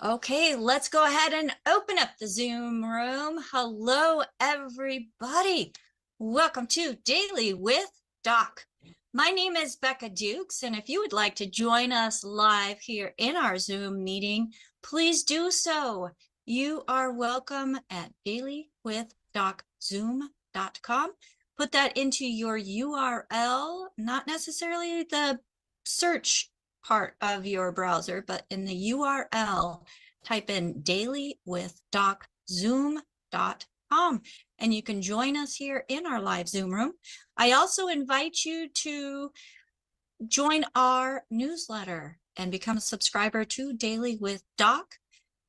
Okay, let's go ahead and open up the Zoom room. Hello, everybody. Welcome to Daily with Doc. My name is Becca Dukes, and if you would like to join us live here in our Zoom meeting, please do so. You are welcome at DailywithDocZoom.com. Put that into your URL, not necessarily the search part of your browser, but in the URL, type in DailywithDocZoom.com, and you can join us here in our live Zoom room. I also invite you to join our newsletter and become a subscriber to Daily with Doc.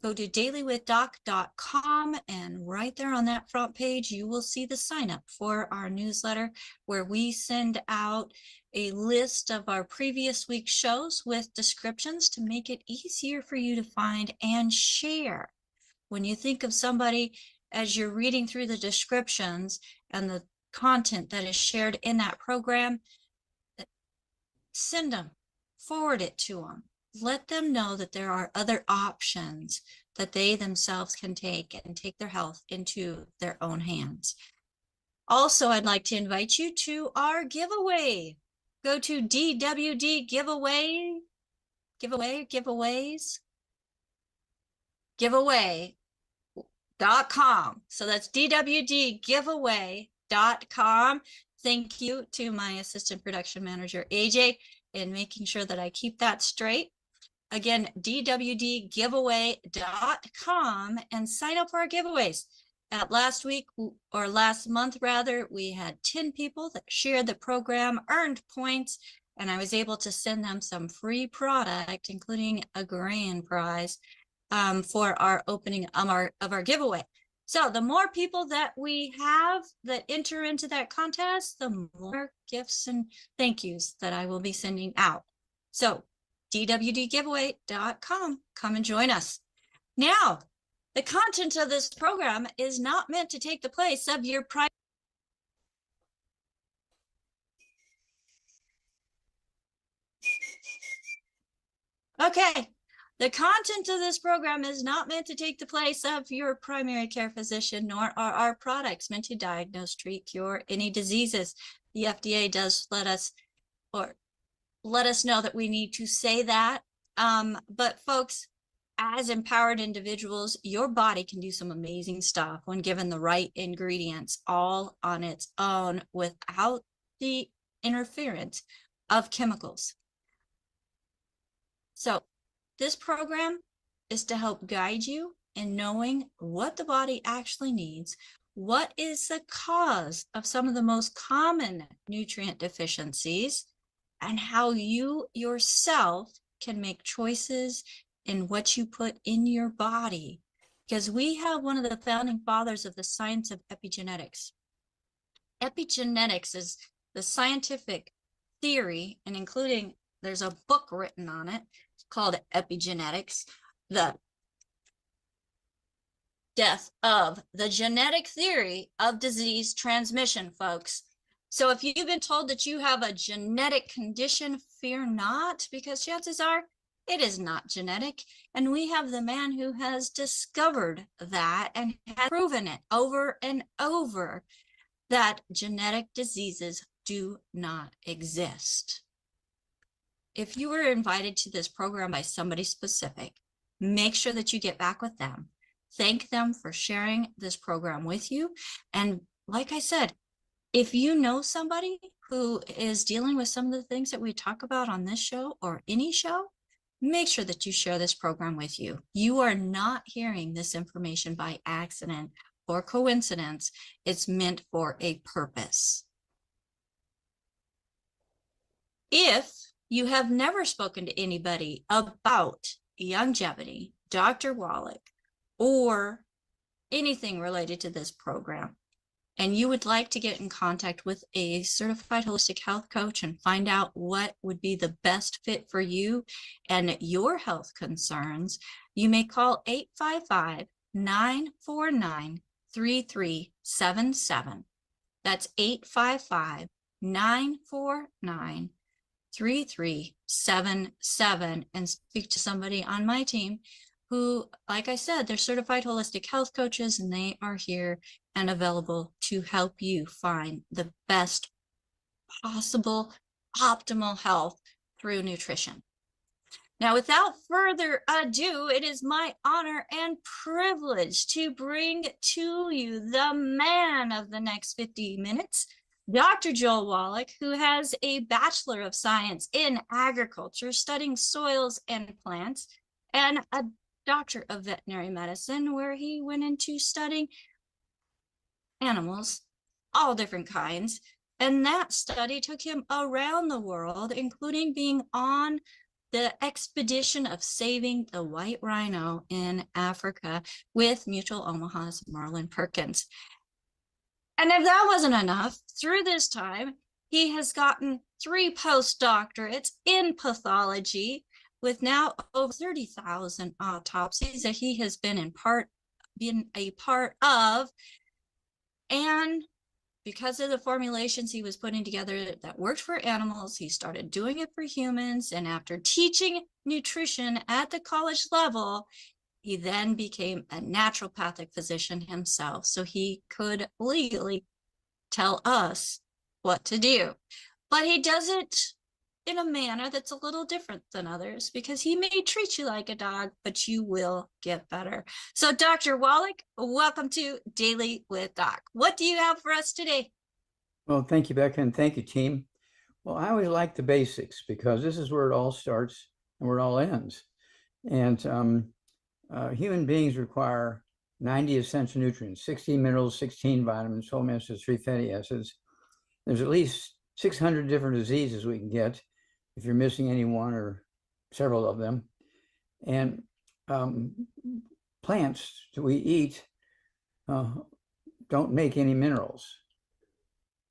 Go to DailywithDoc.com, and right there on that front page, you will see the sign up for our newsletter, where we send out a list of our previous week's shows with descriptions to make it easier for you to find and share. When you think of somebody as you're reading through the descriptions and the content that is shared in that program, send them, forward it to them. Let them know that there are other options that they themselves can take and take their health into their own hands. Also, I'd like to invite you to our giveaway. Go to giveaway.com. So that's DWDgiveaway.com. Thank you to my assistant production manager, AJ, in making sure that I keep that straight. Again, DWDgiveaway.com, and sign up for our giveaways. Last month, we had 10 people that shared the program, earned points, and I was able to send them some free product, including a grand prize for our opening of our giveaway. So the more people that we have that enter into that contest, the more gifts and thank yous that I will be sending out. So DWDgiveaway.com, come and join us. Now, the content of this program is not meant to take the place of your private. Okay, the content of this program is not meant to take the place of your primary care physician, nor are our products meant to diagnose, treat, cure any diseases. The FDA does let us know that we need to say that. But folks, as empowered individuals, your body can do some amazing stuff when given the right ingredients all on its own without the interference of chemicals. So this program is to help guide you in knowing what the body actually needs, what is the cause of some of the most common nutrient deficiencies, and how you yourself can make choices in what you put in your body. Because we have one of the founding fathers of the science of epigenetics. Epigenetics is the scientific theory, and including, there's a book written on it called Epigenetics, the death of the genetic theory of disease transmission, folks. So if you've been told that you have a genetic condition, fear not, because chances are it is not genetic. And we have the man who has discovered that and has proven it over and over that genetic diseases do not exist. If you were invited to this program by somebody specific, make sure that you get back with them. Thank them for sharing this program with you. And like I said, if you know somebody who is dealing with some of the things that we talk about on this show or any show, make sure that you share this program with you. You are not hearing this information by accident or coincidence. It's meant for a purpose. If you have never spoken to anybody about longevity, Dr. Wallach, or anything related to this program, and you would like to get in contact with a certified holistic health coach and find out what would be the best fit for you and your health concerns, you may call 855-949-3377. That's 855-949-3377 and speak to somebody on my team who, like I said, they're certified holistic health coaches, and they are here and available to help you find the best possible optimal health through nutrition. Now, without further ado, it is my honor and privilege to bring to you the man of the next 50 minutes, Dr. Joel Wallach, who has a Bachelor of Science in Agriculture, studying soils and plants, and a Doctor of Veterinary Medicine, where he went into studying animals, all different kinds. And that study took him around the world, including being on the expedition of saving the white rhino in Africa with Mutual Omaha's Marlin Perkins. And if that wasn't enough, through this time, he has gotten 3 postdoctorates in pathology, with now over 30,000 autopsies that he has been a part of. And because of the formulations he was putting together that worked for animals, he started doing it for humans. And after teaching nutrition at the college level, he then became a naturopathic physician himself, so he could legally tell us what to do. But he does it in a manner that's a little different than others, because he may treat you like a dog, but you will get better. So Dr. Wallach, welcome to Daily with Doc. What do you have for us today? Well, thank you, Becca, and thank you, team. Well, I always like the basics, because this is where it all starts and where it all ends. And human beings require 90 essential nutrients, 16 minerals, 16 vitamins, 12 amino acids, 3 fatty acids. There's at least 600 different diseases we can get if you're missing any one or several of them. And plants that we eat don't make any minerals.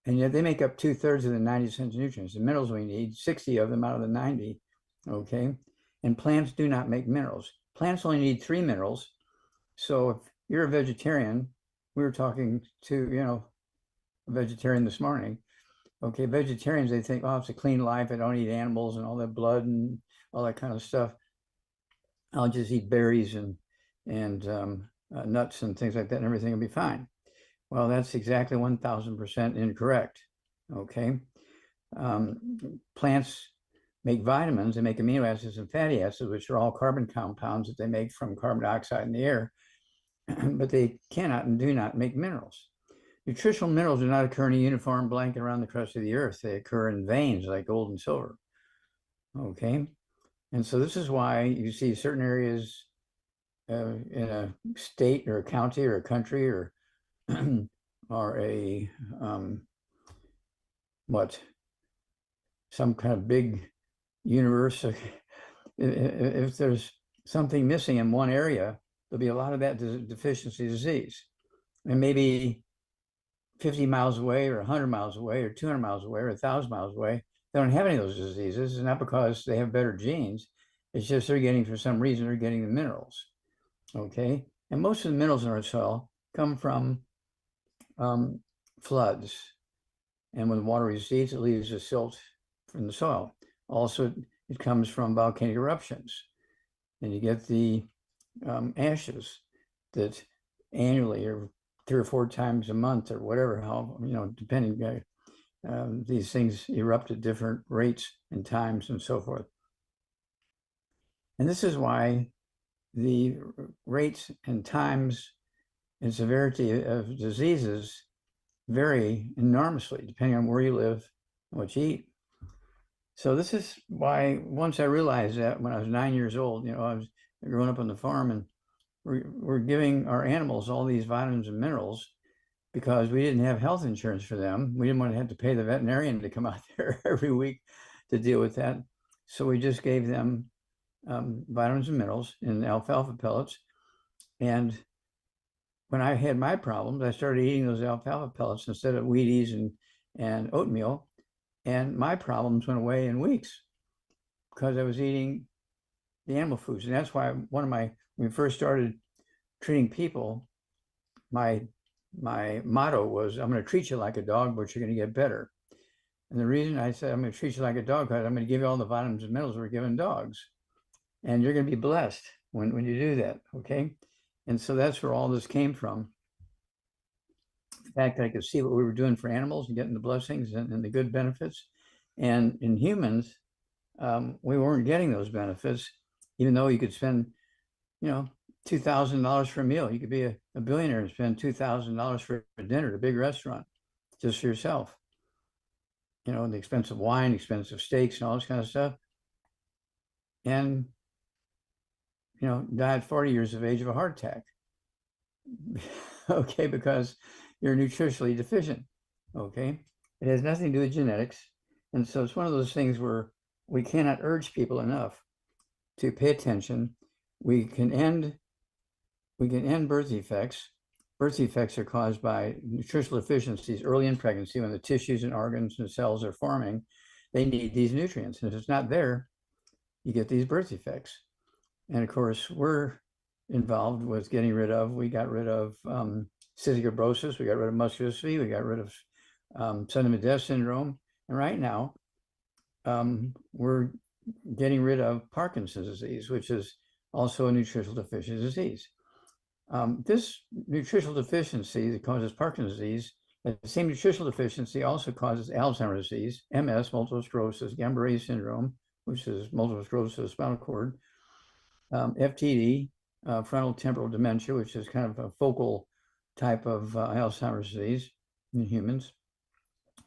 And yet they make up 2/3 of the 90 essential nutrients. The minerals we need, 60 of them out of the 90, okay? And plants do not make minerals. Plants only need 3 minerals. So if you're a vegetarian, we were talking to, a vegetarian this morning. Okay, vegetarians, they think, oh, it's a clean life. I don't eat animals and all that blood and all that kind of stuff. I'll just eat berries and nuts and things like that, and everything will be fine. Well, that's exactly 1000% incorrect. Okay, plants make vitamins, they make amino acids and fatty acids, which are all carbon compounds that they make from carbon dioxide in the air, but they cannot and do not make minerals. Nutritional minerals do not occur in a uniform blanket around the crust of the earth. They occur in veins like gold and silver. Okay, and so this is why you see certain areas in a state or a county or a country or or a some kind of big universe. If there's something missing in one area, there'll be a lot of that deficiency disease. And maybe 50 miles away or 100 miles away or 200 miles away or 1,000 miles away, they don't have any of those diseases. It's not because they have better genes. It's just they're getting, for some reason, they're getting the minerals. Okay, and most of the minerals in our soil come from floods. And when water recedes, it leaves the silt from the soil. Also, it comes from volcanic eruptions. And you get the ashes that annually or 3 or 4 times a month or whatever, how, depending, these things erupt at different rates and times and so forth. And this is why the rates and times and severity of diseases vary enormously depending on where you live and what you eat. So this is why once I realized that when I was 9 years old, I was growing up on the farm, and we're giving our animals all these vitamins and minerals because we didn't have health insurance for them. We didn't want to have to pay the veterinarian to come out there every week to deal with that. So we just gave them vitamins and minerals in alfalfa pellets. And when I had my problems, I started eating those alfalfa pellets instead of Wheaties and oatmeal, and my problems went away in weeks because I was eating the animal foods. And that's why when we first started treating people, my motto was, I'm going to treat you like a dog, but you're going to get better. And the reason I said I'm going to treat you like a dog, because I'm going to give you all the vitamins and minerals we're giving dogs, and you're going to be blessed when you do that. Okay. And so that's where all this came from. The fact that I could see what we were doing for animals and getting the blessings and the good benefits. And in humans, we weren't getting those benefits, even though you could spend, $2,000 for a meal. You could be a billionaire and spend $2,000 for a dinner at a big restaurant just for yourself. The expensive wine, expensive steaks, and all this kind of stuff. And, die at 40 years of age of a heart attack. Okay, because you're nutritionally deficient. Okay, it has nothing to do with genetics. And so it's one of those things where we cannot urge people enough to pay attention. We can end birth defects. Birth defects are caused by nutritional deficiencies early in pregnancy when the tissues and organs and cells are forming. They need these nutrients. And if it's not there, you get these birth defects. And of course, we're involved with we got rid of cystic fibrosis, we got rid of muscular dystrophy, we got rid of sudden death syndrome. And right now, we're getting rid of Parkinson's disease, which is also a nutritional deficiency disease. This nutritional deficiency that causes Parkinson's disease, the same nutritional deficiency also causes Alzheimer's disease, MS, multiple sclerosis, Guillain-Barré syndrome, which is multiple sclerosis of the spinal cord, FTD, frontal temporal dementia, which is kind of a focal type of Alzheimer's disease in humans.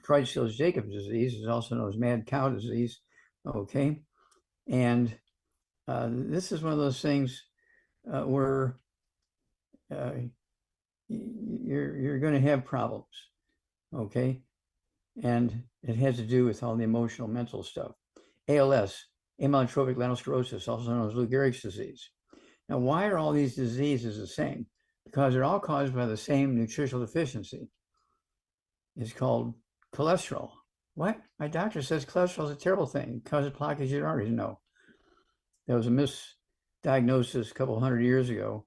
Creutzfeldt-Jakob disease is also known as mad cow disease. Okay, and this is one of those things where you're going to have problems. Okay, and it has to do with all the emotional, mental stuff. ALS, amyotrophic lateral sclerosis, also known as Lou Gehrig's disease. Now, why are all these diseases the same? Because they're all caused by the same nutritional deficiency. It's called cholesterol. What? My doctor says cholesterol is a terrible thing. It causes blockage of your arteries. No. There was a misdiagnosis a couple hundred years ago,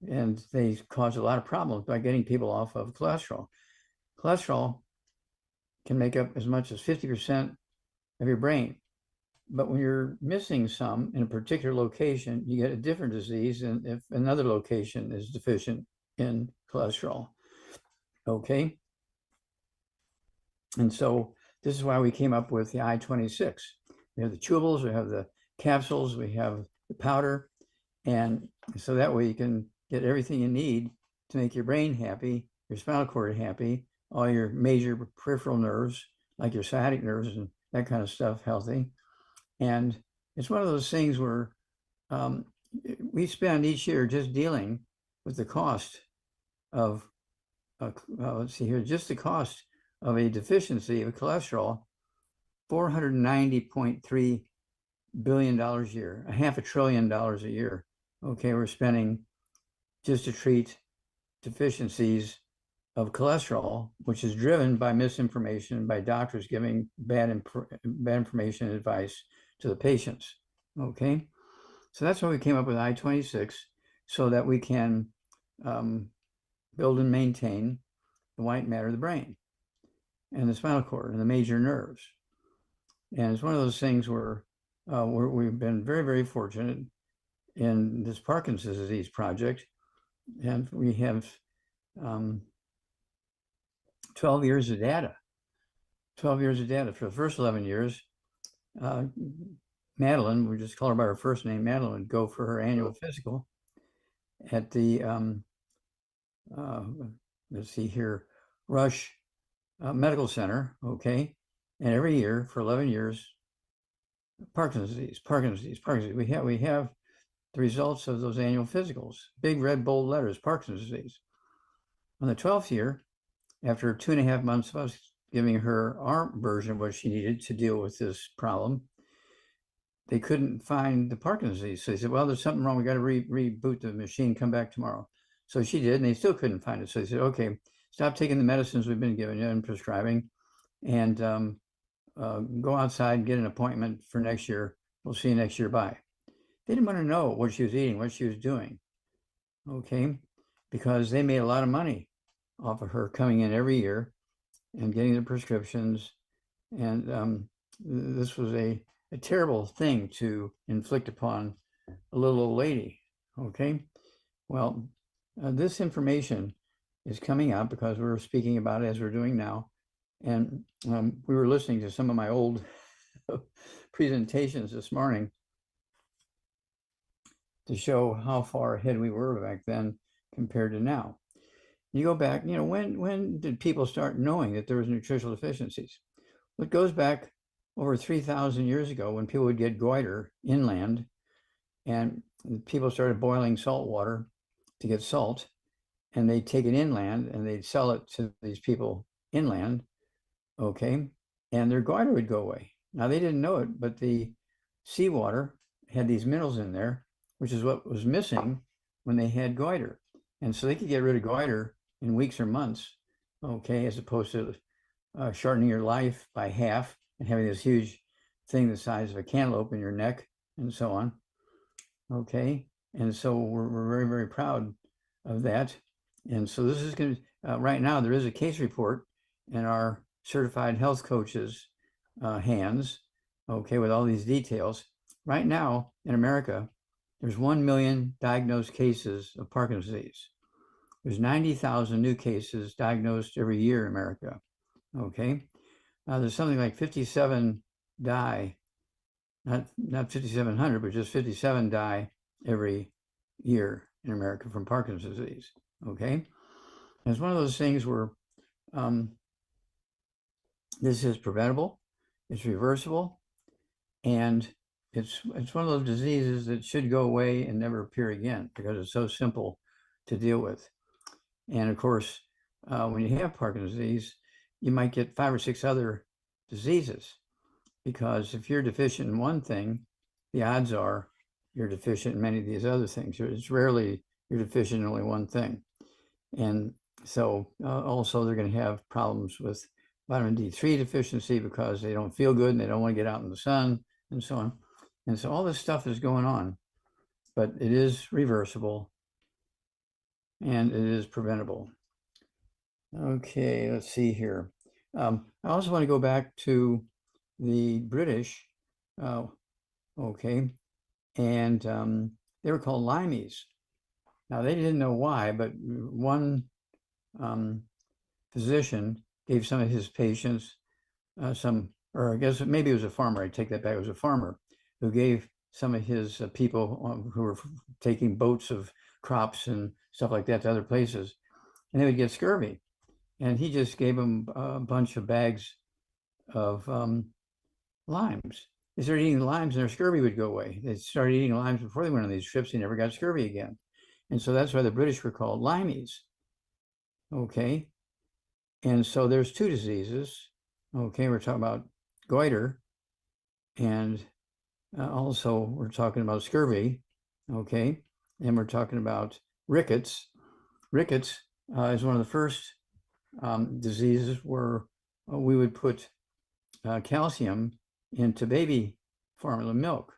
and they caused a lot of problems by getting people off of cholesterol. Cholesterol can make up as much as 50% of your brain. But when you're missing some in a particular location, you get a different disease than if another location is deficient in cholesterol. Okay. And so this is why we came up with the I-26. We have the chewables, we have the capsules, we have the powder. And so that way you can get everything you need to make your brain happy, your spinal cord happy, all your major peripheral nerves, like your sciatic nerves and that kind of stuff, healthy. And it's one of those things where we spend each year just dealing with the cost of, let's see here, just the cost of a deficiency of cholesterol, $490.3 billion a year, $500 billion a year. Okay, we're spending just to treat deficiencies of cholesterol, which is driven by misinformation, by doctors giving bad information and advice to the patients. Okay, so that's why we came up with I-26, so that we can build and maintain the white matter of the brain and the spinal cord and the major nerves. And it's one of those things where we've been very, very fortunate in this Parkinson's disease project. And we have 12 years of data. 12 years of data. For the first 11 years, Madeline, we just call her by her first name, Madeline, would go for her annual physical at the, let's see here, Rush Medical Center, okay? And every year for 11 years, Parkinson's disease, Parkinson's disease, Parkinson's disease. We have the results of those annual physicals, big red bold letters, Parkinson's disease. On the 12th year, after 2.5 months of us giving her our version of what she needed to deal with this problem, they couldn't find the Parkinson's disease. So they said, well, there's something wrong. We got to reboot the machine, come back tomorrow. So she did, and they still couldn't find it. So they said, okay, stop taking the medicines we've been giving you and prescribing, and go outside and get an appointment for next year. We'll see you next year. Bye. They didn't want to know what she was eating, what she was doing, okay, because they made a lot of money off of her coming in every year and getting the prescriptions. And this was a terrible thing to inflict upon a little old lady, okay? Well, this information is coming out because we're speaking about it as we're doing now. And we were listening to some of my old presentations this morning to show how far ahead we were back then compared to now. You go back, you know, when did people start knowing that there was nutritional deficiencies? Well, it goes back over 3,000 years ago when people would get goiter inland, and people started boiling salt water to get salt, and they'd take it inland and they'd sell it to these people inland, okay, and their goiter would go away. Now, they didn't know it, but the seawater had these minerals in there, which is what was missing when they had goiter. And so they could get rid of goiter in weeks or months, okay, as opposed to shortening your life by half and having this huge thing the size of a cantaloupe in your neck and so on, okay? And so we're very, very proud of that. And so this is going to, right now, there is a case report in our certified health coaches' hands, okay, with all these details. Right now in America, there's 1 million diagnosed cases of Parkinson's disease. There's 90,000 new cases diagnosed every year in America, okay? There's something like 57 die, not 5,700, but just 57 die every year in America from Parkinson's disease, okay? And it's one of those things where this is preventable, it's reversible, and it's one of those diseases that should go away and never appear again because it's so simple to deal with. And of course, when you have Parkinson's disease, you might get 5 or 6 other diseases, because if you're deficient in one thing, the odds are you're deficient in many of these other things. It's rarely you're deficient in only one thing. And so also they're going to have problems with vitamin D3 deficiency because they don't feel good and they don't want to get out in the sun and so on. And so all this stuff is going on, but it is reversible and it is preventable. Okay, let's see here. I also want to go back to the British, okay, and they were called limeys. Now, they didn't know why, but one physician gave some of his patients or I guess maybe it was a farmer, I take that back, it was a farmer who gave some of his people who were taking boats of crops and stuff like that to other places, and they would get scurvy. And he just gave them a bunch of bags of limes. They started eating the limes and their scurvy would go away. They started eating limes before they went on these trips. They never got scurvy again. And so that's why the British were called limeys. Okay. And so there's 2 diseases. Okay. We're talking about goiter, and also we're talking about scurvy. Okay. And we're talking about rickets. Rickets is one of the first diseases where we would put calcium into baby formula milk.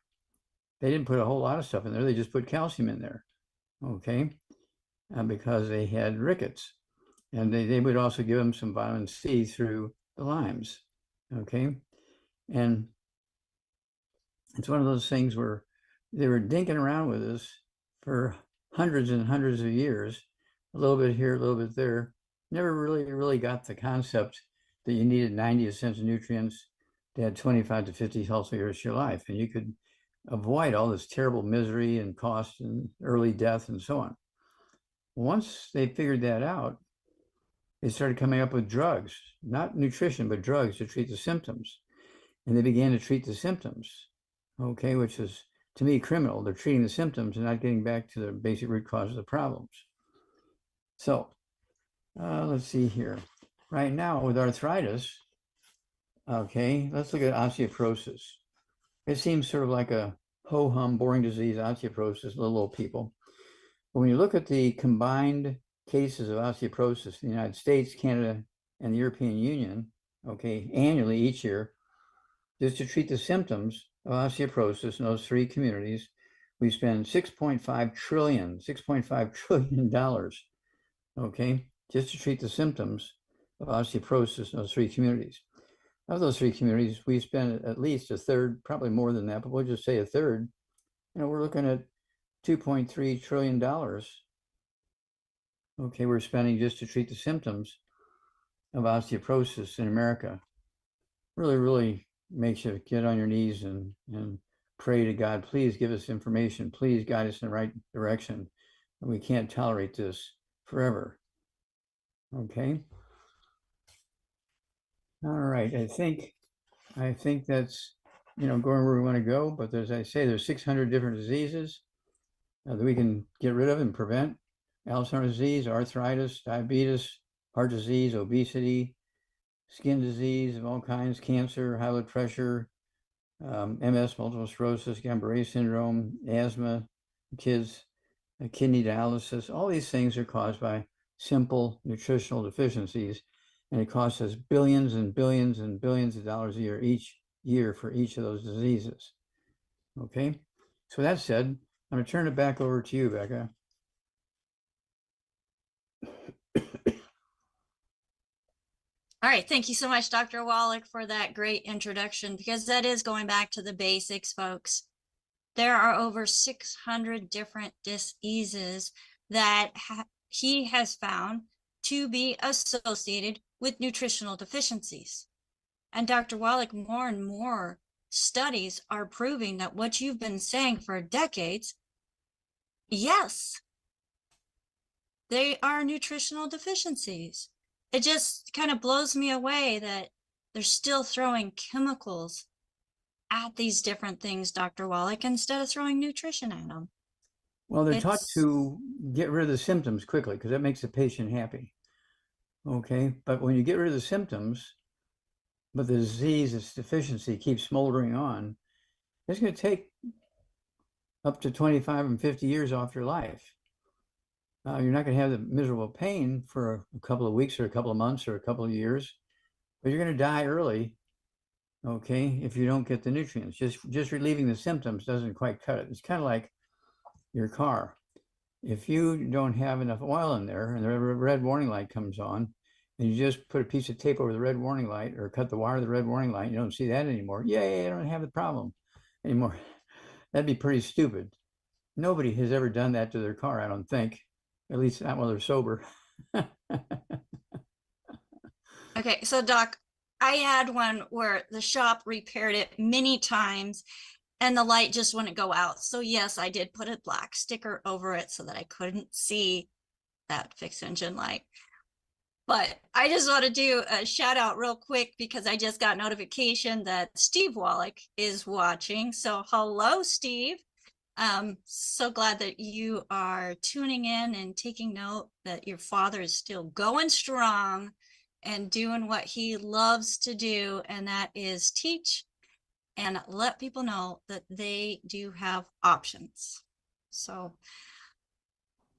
They didn't put a whole lot of stuff in there. They just put calcium in there, okay, because they had rickets. And they would also give them some vitamin C through the limes, okay? And it's one of those things where they were dinking around with us for hundreds and hundreds of years, a little bit here, a little bit there. Never really got the concept that you needed 90 essential nutrients to add 25 to 50 healthy years to your life. And you could avoid all this terrible misery and cost and early death and so on. Once they figured that out, they started coming up with drugs, not nutrition, but drugs to treat the symptoms. And they began to treat the symptoms, okay, which is, to me, criminal. They're treating the symptoms and not getting back to the basic root cause of the problems. So let's see here. Right now with arthritis, okay, let's look at osteoporosis. It seems sort of like a ho-hum, boring disease, osteoporosis, little old people. But when you look at the combined cases of osteoporosis in the United States, Canada, and the European Union, okay, annually each year, just to treat the symptoms of osteoporosis in those three communities, we spend $6.5 trillion, okay, just to treat the symptoms of osteoporosis in those three communities. Of those three communities, we spend at least a third, probably more than that, but we'll just say a third. We're looking at $2.3 trillion. Okay, we're spending just to treat the symptoms of osteoporosis in America. Really, really makes you get on your knees and pray to God, please give us information, please guide us in the right direction. We can't tolerate this forever. Okay. All right, I think that's going where we want to go. But as I say, there's 600 different diseases that we can get rid of and prevent: Alzheimer's disease, arthritis, diabetes, heart disease, obesity, skin disease of all kinds, cancer, high blood pressure, MS, multiple sclerosis, Guillain-Barré syndrome, asthma, kids, kidney dialysis. All these things are caused by simple nutritional deficiencies, and it costs us billions and billions and billions of dollars a year each year for each of those diseases. Okay, so that said, I'm going to turn it back over to you, Becca. All right, thank you so much, Dr. Wallach, for that great introduction, because that is going back to the basics, folks. There are over 600 different diseases that he has found to be associated with nutritional deficiencies. And Dr. Wallach, more and more studies are proving that what you've been saying for decades, yes, they are nutritional deficiencies. It just kind of blows me away that they're still throwing chemicals at these different things, Dr. Wallach, instead of throwing nutrition at them. Well, they're taught to get rid of the symptoms quickly because that makes the patient happy. Okay, but when you get rid of the symptoms, but the disease, its deficiency keeps smoldering on, it's going to take up to 25 and 50 years off your life. You're not going to have the miserable pain for a couple of weeks or a couple of months or a couple of years, but you're going to die early, okay, if you don't get the nutrients. Just relieving the symptoms doesn't quite cut it. It's kind of like your car. If you don't have enough oil in there and the red warning light comes on, and you just put a piece of tape over the red warning light or cut the wire of the red warning light, you don't see that anymore. Yay, I don't have the problem anymore. That'd be pretty stupid. Nobody has ever done that to their car, I don't think. At least not while they're sober. Okay, so Doc, I had one where the shop repaired it many times and the light just wouldn't go out. So yes, I did put a black sticker over it so that I couldn't see that fixed engine light. But I just want to do a shout out real quick because I just got notification that Steve Wallach is watching. So hello, Steve. So glad that you are tuning in and taking note that your father is still going strong and doing what he loves to do, and that is teach and let people know that they do have options. So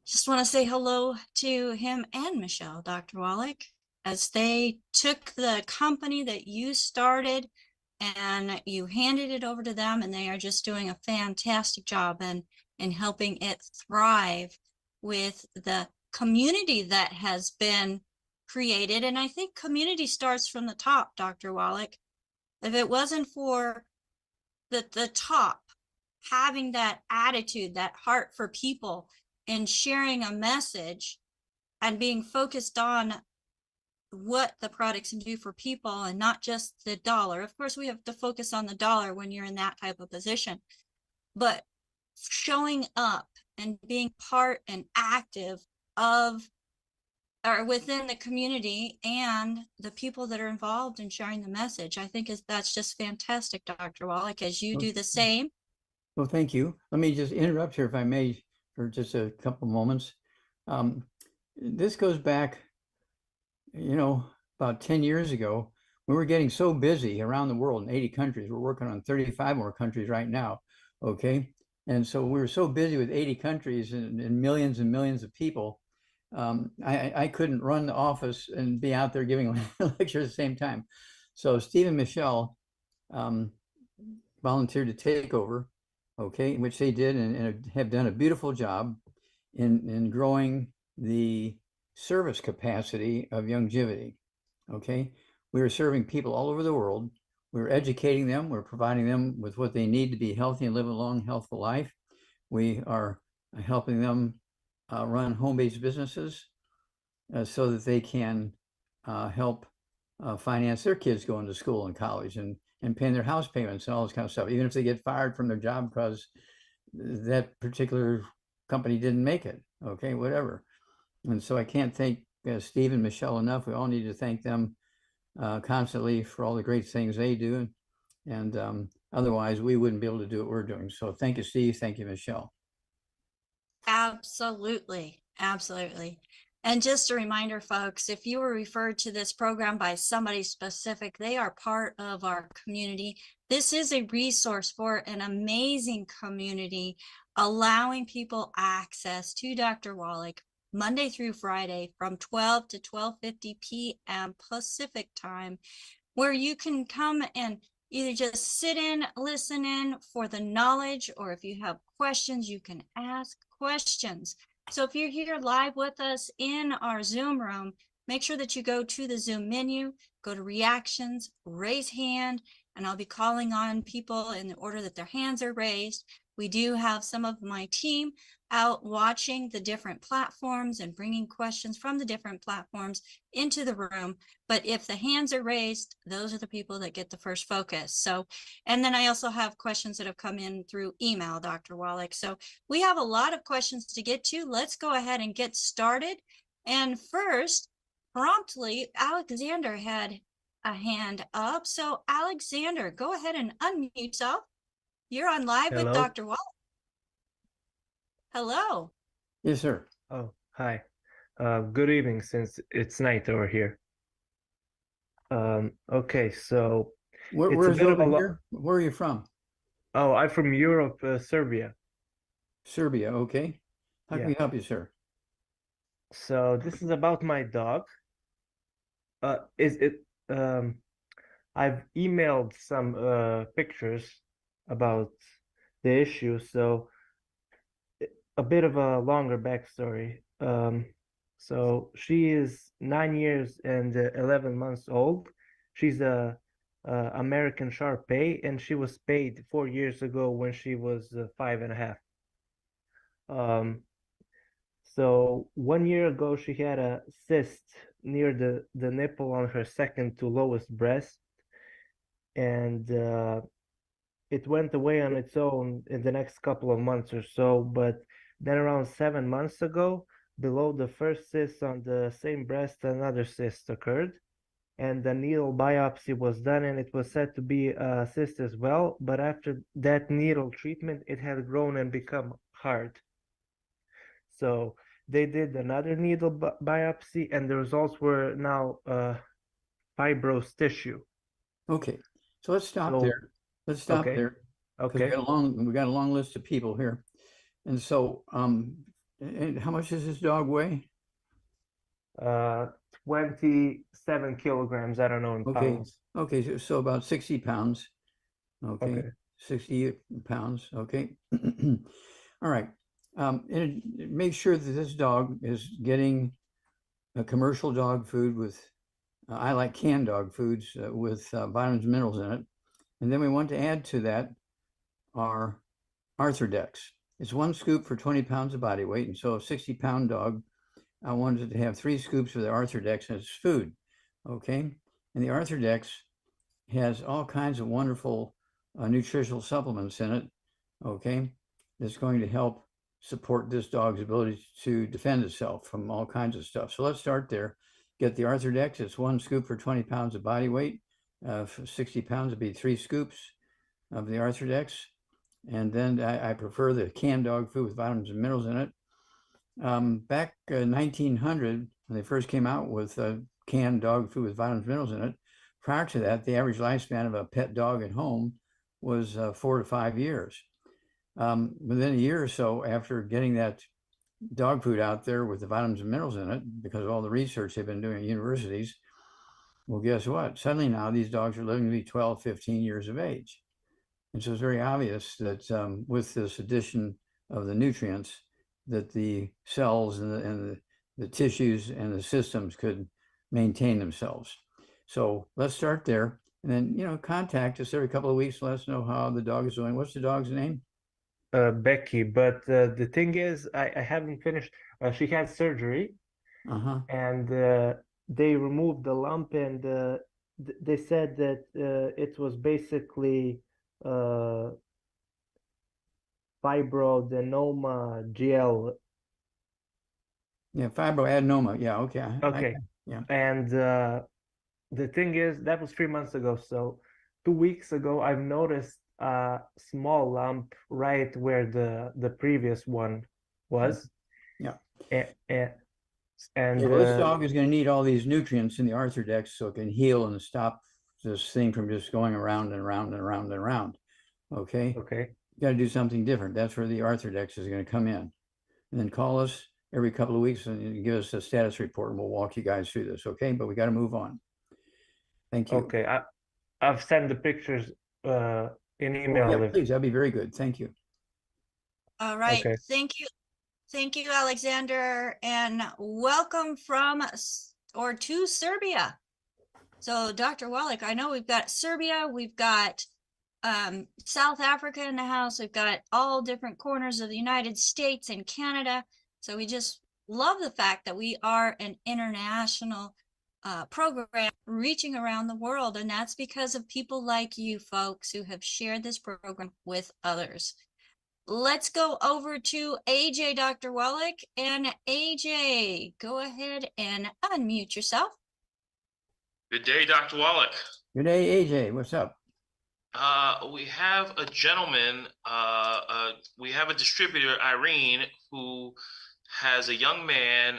just want to say hello to him and Michelle, Dr. Wallach, as they took the company that you started and you handed it over to them, and they are just doing a fantastic job in helping it thrive with the community that has been created. And I think community starts from the top, Dr. Wallach. If it wasn't for the top having that attitude, that heart for people, and sharing a message and being focused on what the products can do for people and not just the dollar. Of course, we have to focus on the dollar when you're in that type of position, but showing up and being part and active of or within the community and the people that are involved in sharing the message, I think that's just fantastic, Dr. Wallach, as you do the same. Well, thank you. Let me just interrupt here, if I may, for just a couple moments. This goes back, about 10 years ago. We were getting so busy around the world in 80 countries. We're working on 35 more countries right now. Okay. And so we were so busy with 80 countries and millions of people. I couldn't run the office and be out there giving lectures at the same time. So Steve and Michelle volunteered to take over, okay, which they did, and have done a beautiful job in growing the service capacity of Youngevity. Okay, we were serving people all over the world. We were educating them. We're providing them with what they need to be healthy and live a long, healthful life. We are helping them run home-based businesses so that they can help finance their kids going to school and college and paying their house payments and all this kind of stuff, even if they get fired from their job because that particular company didn't make it, okay, whatever. And so I can't thank Steve and Michelle enough. We all need to thank them constantly for all the great things they do. And otherwise, we wouldn't be able to do what we're doing. So thank you, Steve. Thank you, Michelle. Absolutely. Absolutely. And just a reminder, folks, if you were referred to this program by somebody specific, they are part of our community. This is a resource for an amazing community, allowing people access to Dr. Wallach Monday through Friday from 12 to 12:50 p.m. Pacific time, where you can come and either just sit in, listen in for the knowledge, or if you have questions, you can ask questions. So if you're here live with us in our Zoom room, make sure that you go to the Zoom menu, go to reactions, raise hand, and I'll be calling on people in the order that their hands are raised. We do have some of my team out watching the different platforms and bringing questions from the different platforms into the room. But if the hands are raised, those are the people that get the first focus. So, and then I also have questions that have come in through email, Dr. Wallach. So we have a lot of questions to get to. Let's go ahead and get started. And first, promptly, Alexander had a hand up. So Alexander, go ahead and unmute yourself. You're on live with Hello. Dr. Wallach. Hello. Yes, sir. Oh, hi. Good evening, since it's night over here. Okay, so it's a Where's bit of over a here? Where are you from? Oh, I'm from Europe, Serbia. Serbia, okay. How can Yeah. we help you, sir? So this is about my dog. Is it I've emailed some pictures about the issue, so a bit of a longer backstory. So she is 9 years and 11 months old. She's a American Shar Pei, and she was spayed 4 years ago when she was 5.5. So 1 year ago, she had a cyst near the nipple on her second to lowest breast, and it went away on its own in the next couple of months or so. But then around 7 months ago, below the first cyst on the same breast, another cyst occurred, and the needle biopsy was done, and it was said to be a cyst as well. But after that needle treatment, it had grown and become hard. So they did another needle biopsy, and the results were now fibrous tissue. Okay, so let's stop So, there. Let's stop okay, there because okay. we got a long list of people here. And so, and how much does this dog weigh? 27 kilograms. I don't know in Okay, pounds. okay, so about 60 pounds. Okay, Okay. 60 pounds. Okay. All right. And make sure that this dog is getting a commercial dog food with, I like canned dog foods with vitamins and minerals in it. And then we want to add to that our Arthrodex. It's 1 scoop for 20 pounds of body weight. And so a 60-pound dog, I wanted to have 3 scoops of the Arthrodex in its food. Okay. And the Arthrodex has all kinds of wonderful nutritional supplements in it. Okay. That's going to help support this dog's ability to defend itself from all kinds of stuff. So let's start there. Get the Arthrodex. It's 1 scoop for 20 pounds of body weight. For 60 pounds, it'd be 3 scoops of the Arthrodex. And then I prefer the canned dog food with vitamins and minerals in it. Back in 1900, when they first came out with canned dog food with vitamins and minerals in it, prior to that, the average lifespan of a pet dog at home was 4 to 5 years. within a year or so after getting that dog food out there with the vitamins and minerals in it, because of all the research they've been doing at universities, well, guess what? Suddenly now these dogs are living to be 12, 15 years of age. And so it's very obvious that with this addition of the nutrients, that the cells and the tissues and the systems could maintain themselves. So let's start there. And then, contact us every couple of weeks. Let us know how the dog is doing. What's the dog's name? Becky, but the thing is, I haven't finished. She had surgery, Uh-huh. and they removed the lump, and they said that it was basically uh, fibroadenoma GL. Yeah, fibroadenoma. Yeah, okay. Okay, yeah. and the thing is, that was 3 months ago. So 2 weeks ago, I've noticed a small lump right where the previous one was. Yeah. And Yeah, well, this dog is going to need all these nutrients in the Arthrodex so it can heal and stop this thing from just going around and around and around and around. Okay. okay. You got to do something different. That's where the Arthrodex is going to come in. And then call us every couple of weeks and give us a status report, and we'll walk you guys through this. Okay. But we got to move on. Thank you. Okay. I've sent the pictures in email. Yeah, please. That'd be very good. Thank you. All right. Okay. Thank you. Thank you, Alexander, and welcome from or to Serbia. So, Dr. Wallach, I know we've got Serbia, we've got South Africa in the house, we've got all different corners of the United States and Canada. So we just love the fact that we are an international program reaching around the world, and that's because of people like you folks who have shared this program with others. Let's go over to AJ, Dr. Wallach, and AJ, go ahead and unmute yourself. Good day, Dr. Wallach. Good day, AJ. What's up? We have a gentleman, we have a distributor, Irene, who has a young man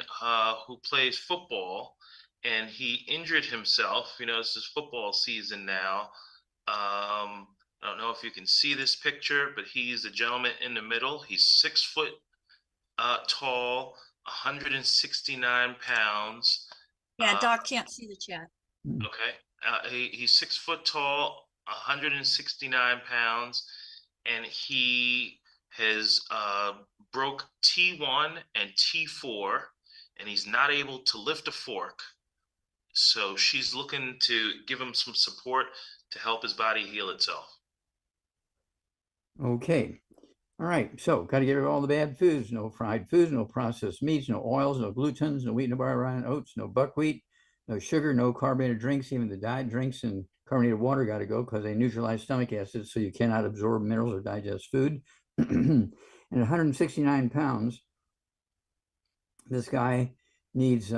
who plays football, and he injured himself. This is football season now. I don't know if you can see this picture, but he's the gentleman in the middle. He's 6 foot tall, 169 pounds. Yeah, Doc can't see the chat. Okay. He's 6 foot tall, 169 pounds, and he has broke T1 and T4, and he's not able to lift a fork. So she's looking to give him some support to help his body heal itself. Okay. All right. So got to get rid of all the bad foods. No fried foods, no processed meats, no oils, no glutens, no wheat, no bar, rye, oats, no buckwheat, no sugar, no carbonated drinks. Even the diet drinks and carbonated water got to go because they neutralize stomach acid, so you cannot absorb minerals or digest food. And 169 pounds, this guy needs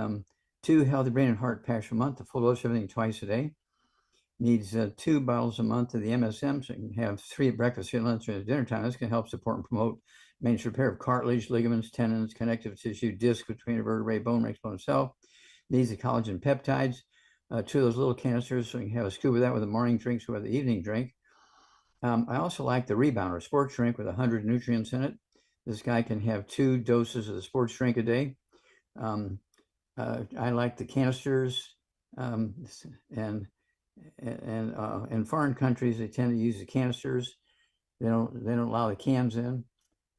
2 healthy brain and heart packs a month, a full dose of everything twice a day. Needs 2 bottles a month of the MSM, so you can have 3 at breakfast, 3 at lunch, and at dinner time. This can help support and promote maintenance repair of cartilage, ligaments, tendons, connective tissue, disc between the vertebrae, bone, breaks bone itself. Needs the collagen peptides, 2 of those little canisters, so you can have a scoop of that with a morning drink, so with the evening drink. I also like the Rebounder sports drink with 100 nutrients in it. This guy can have 2 doses of the sports drink a day. I like the canisters, and in foreign countries, they tend to use the canisters. They don't allow the cans in,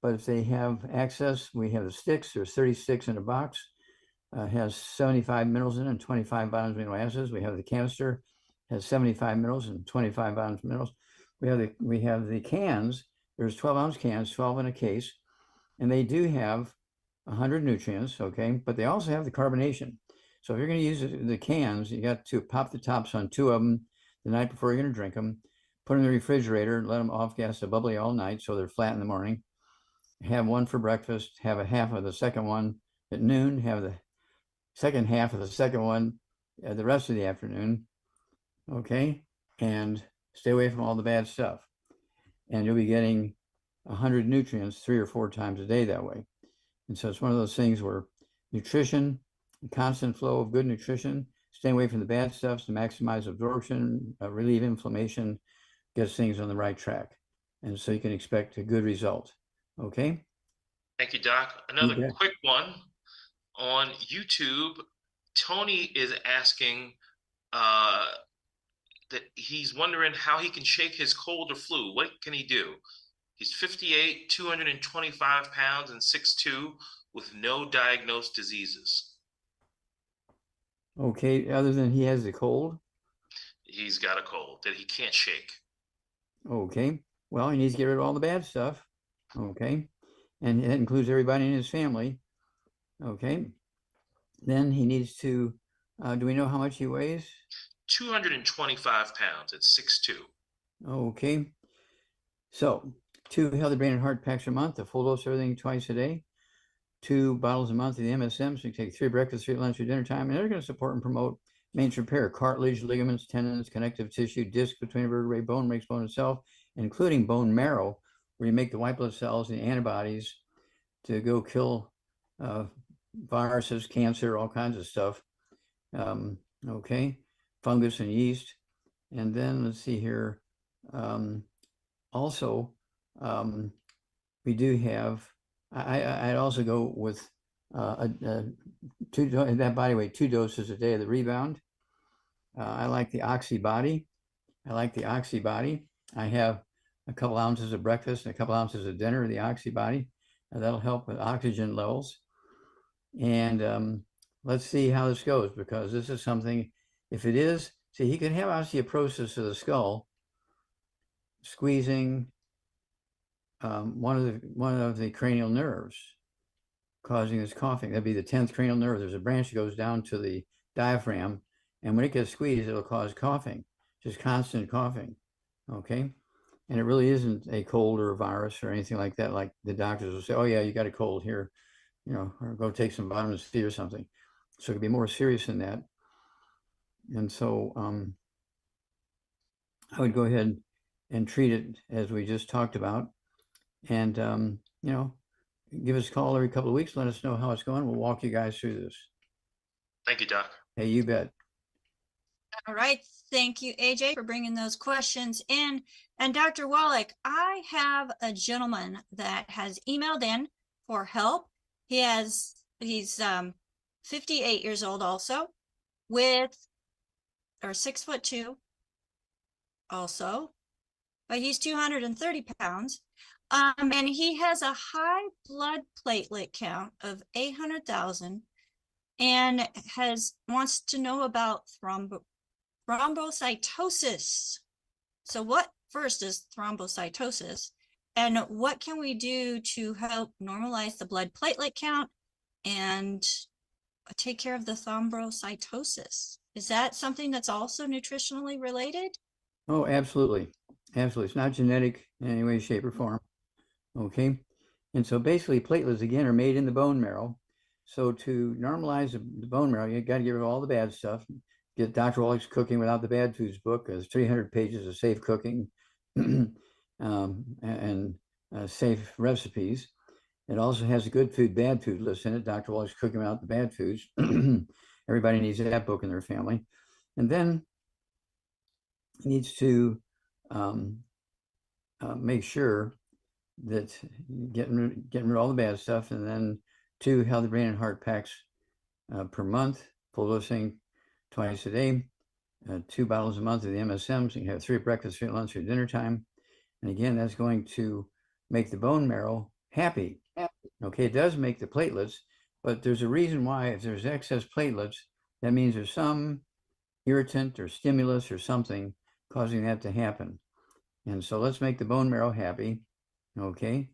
but if they have access, we have the sticks. There's 36 in a box. Has 75 minerals in it and 25 vitamins and amino acids. We have the canister, has 75 minerals and 25 vitamins and minerals. We have the cans. There's 12-ounce cans, 12 in a case, and they do have 100 nutrients, okay, but they also have the carbonation. So if you're going to use the cans, you got to pop the tops on 2 of them the night before you're going to drink them, put them in the refrigerator, and let them off gas to bubbly all night so they're flat in the morning. Have one for breakfast, have a half of the second one at noon, have the second half of the second one the rest of the afternoon, okay, and stay away from all the bad stuff. And you'll be getting 100 nutrients 3 or 4 times a day that way. And so it's one of those things where nutrition, constant flow of good nutrition, stay away from the bad stuff to maximize absorption, relieve inflammation, gets things on the right track. And so you can expect a good result. Okay. Thank you, Doc. Another bet. quick one on YouTube. Tony is asking that he's wondering how he can shake his cold or flu. What can he do? He's 58, 225 pounds, and 6'2", with no diagnosed diseases. Okay. Other than he has the cold. He's got a cold that he can't shake. Okay. Well, he needs to get rid of all the bad stuff. Okay. And that includes everybody in his family. Okay. Then he needs to, do we know how much he weighs? 225 pounds at 6'2". Okay. So 2 healthy brain and heart packs a month, a full dose of everything twice a day, 2 bottles a month of the MSM. So you take 3 breakfast, 3 lunch, 3 dinner time, and they're going to support and promote maintenance repair, cartilage, ligaments, tendons, connective tissue, disc between vertebrae, bone makes bone itself, including bone marrow, where you make the white blood cells and antibodies to go kill viruses, cancer, all kinds of stuff. Okay, fungus and yeast. And then let's see here. Also, we do have, I'd also go with 2 that body weight, 2 doses a day of the rebound. I like the Oxy Body. I have a couple ounces of breakfast and a couple ounces of dinner of the Oxy Body. That'll help with oxygen levels. And let's see how this goes, because this is something, if it is, see, he can have osteoporosis of the skull, squeezing one of the cranial nerves, causing this coughing. That'd be the 10th cranial nerve. There's a branch that goes down to the diaphragm, and when it gets squeezed, it'll cause coughing, just constant coughing. Okay. And it really isn't a cold or a virus or anything like that. Like the doctors will say, oh yeah, you got a cold here, or go take some vitamin C or something. So it could be more serious than that. And so I would go ahead and treat it as we just talked about. And, give us a call every couple of weeks. Let us know how it's going. We'll walk you guys through this. Thank you, Doc. Hey, you bet. All right. Thank you, AJ, for bringing those questions in. And Dr. Wallach, I have a gentleman that has emailed in for help. He's 58 years old also, or 6'2" also, but he's 230 pounds. And he has a high blood platelet count of 800,000 and wants to know about thrombocytosis. So what first is thrombocytosis, and what can we do to help normalize the blood platelet count and take care of the thrombocytosis? Is that something that's also nutritionally related? Oh, absolutely. Absolutely. It's not genetic in any way, shape, or form. Okay. And so basically platelets, again, are made in the bone marrow. So to normalize the bone marrow, you got to get rid of all the bad stuff. Get Dr. Wallach's Cooking Without the Bad Foods book. There's 300 pages of safe cooking and safe recipes. It also has a good food, bad food list in it. Dr. Wallach's Cooking Without the Bad Foods. Everybody needs that book in their family. And then needs to make sure that getting rid of all the bad stuff, and then 2 healthy brain and heart packs per month, full dosing twice a day, 2 bottles a month of the MSM. So you have 3 at breakfast, 3 at lunch, 3 at dinner time. And again, that's going to make the bone marrow happy. Okay, it does make the platelets, but there's a reason why. If there's excess platelets, that means there's some irritant or stimulus or something causing that to happen. And so let's make the bone marrow happy, okay,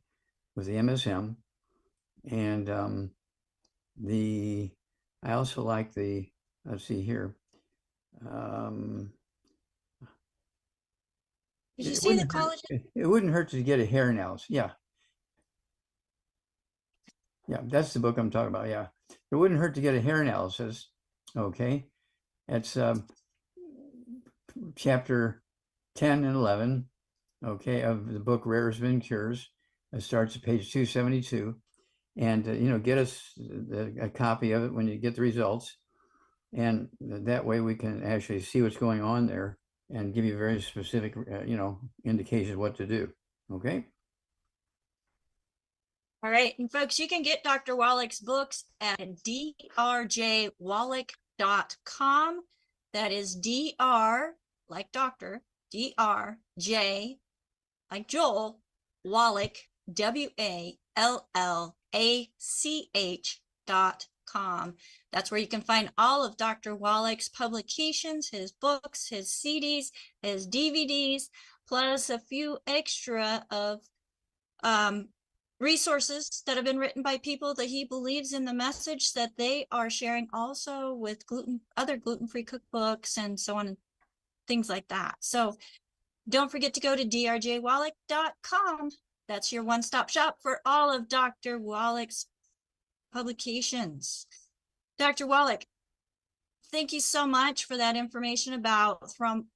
with the MSM. And I also like let's see here. Did you see the collagen? It wouldn't hurt to get a hair analysis. Yeah. Yeah, that's the book I'm talking about. Yeah. It wouldn't hurt to get a hair analysis. Okay. It's chapter 10 and 11, okay, of the book Rare Been Cures. It starts at page 272. And, get us a copy of it when you get the results. And that way we can actually see what's going on there and give you very specific, indications what to do. Okay. All right. And folks, you can get Dr. Wallach's books at drwallach.com. That is DR, like doctor, DRJ, like Joel, Wallach, WALLACH.com. That's where you can find all of Dr. Wallach's publications, his books, his CDs, his DVDs, plus a few extra of resources that have been written by people that he believes in the message that they are sharing, also with other gluten-free cookbooks and so on and things like that. So don't forget to go to drjwallach.com. That's your one-stop shop for all of Dr. Wallach's publications. Dr. Wallach, thank you so much for that information about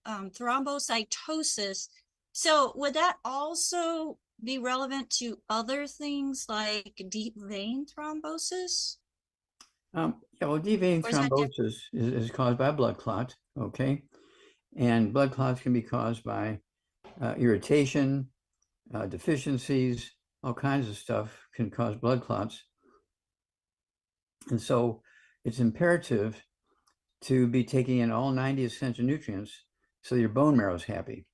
thrombocytosis. So would that also be relevant to other things like deep vein thrombosis? Yeah, well, deep vein Or is that thrombosis is caused by a blood clot, okay? And blood clots can be caused by irritation, deficiencies, all kinds of stuff can cause blood clots. And so it's imperative to be taking in all 90 essential nutrients so your bone marrow is happy,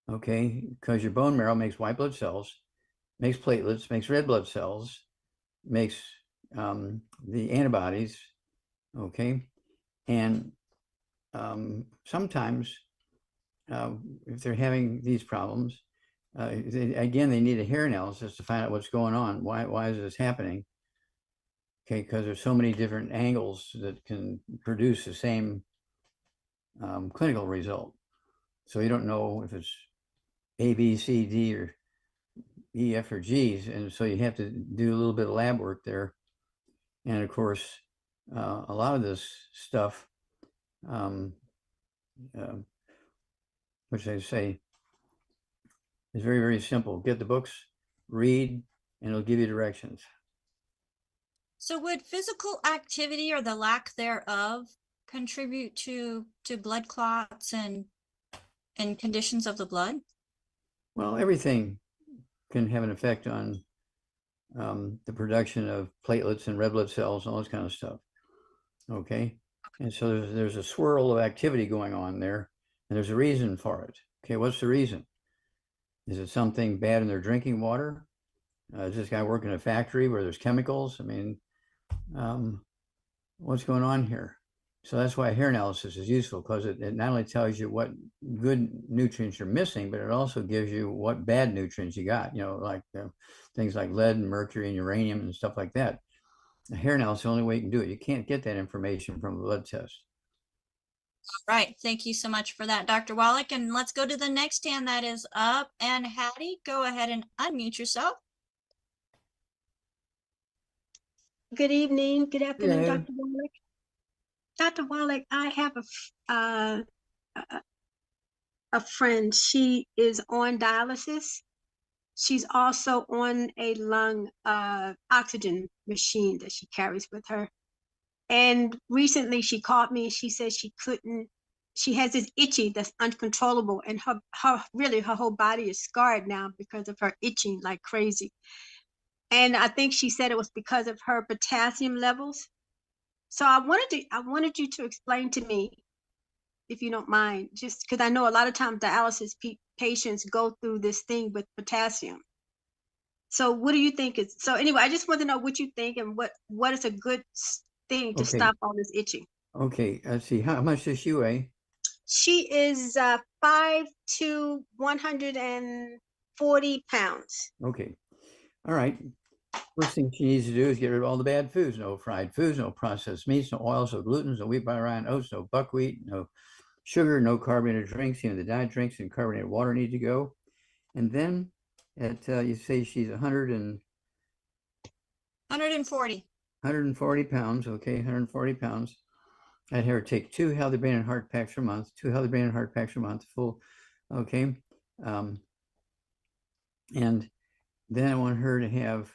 okay? Because your bone marrow makes white blood cells, makes platelets, makes red blood cells, makes the antibodies, okay? And sometimes if they're having these problems, again, they need a hair analysis to find out what's going on. Why is this happening? Okay, because there's so many different angles that can produce the same clinical result. So you don't know if it's A, B, C, D, or E, F, or G's. And so you have to do a little bit of lab work there. And of course, a lot of this stuff, which I say is very, very simple. Get the books, read, and it'll give you directions. So would physical activity or the lack thereof contribute to blood clots and conditions of the blood? Well, everything can have an effect on the production of platelets and red blood cells and all this kind of stuff. Okay. And so there's a swirl of activity going on there, and there's a reason for it. Okay. What's the reason? Is it something bad in their drinking water? Is this guy working in a factory where there's chemicals? I mean, what's going on here? So that's why hair analysis is useful, because it not only tells you what good nutrients you're missing, but it also gives you what bad nutrients you got, like things like lead and mercury and uranium and stuff like that. The hair analysis is the only way you can do it. You can't get that information from a blood test. Right. Thank you so much for that, Dr. Wallach. And let's go to the next hand that is up. And Hattie, go ahead and unmute yourself. Good evening. Good afternoon, Hello. Dr. Wallach. Dr. Wallach, I have a friend. She is on dialysis. She's also on a lung oxygen machine that she carries with her. And recently she called me and she said she has this itchy that's uncontrollable, and her whole body is scarred now because of her itching like crazy. And I think she said it was because of her potassium levels. So I wanted you to explain to me, if you don't mind, just because I know a lot of times dialysis patients go through this thing with potassium. So what do you think is, so anyway, I just want to know what you think and what is a good thing to stop all this itching. Okay, let's see. How much does she weigh? She is 5'2", 140 pounds. Okay. All right. First thing she needs to do is get rid of all the bad foods. No fried foods, no processed meats, no oils, no gluten, no wheat, rye, oats, no buckwheat, no sugar, no carbonated drinks. The diet drinks and carbonated water need to go. And then you say she's 140 pounds. Okay, 140 pounds. I'd have her take 2 healthy brain and heart packs per month, full. Okay. And then I want her to have,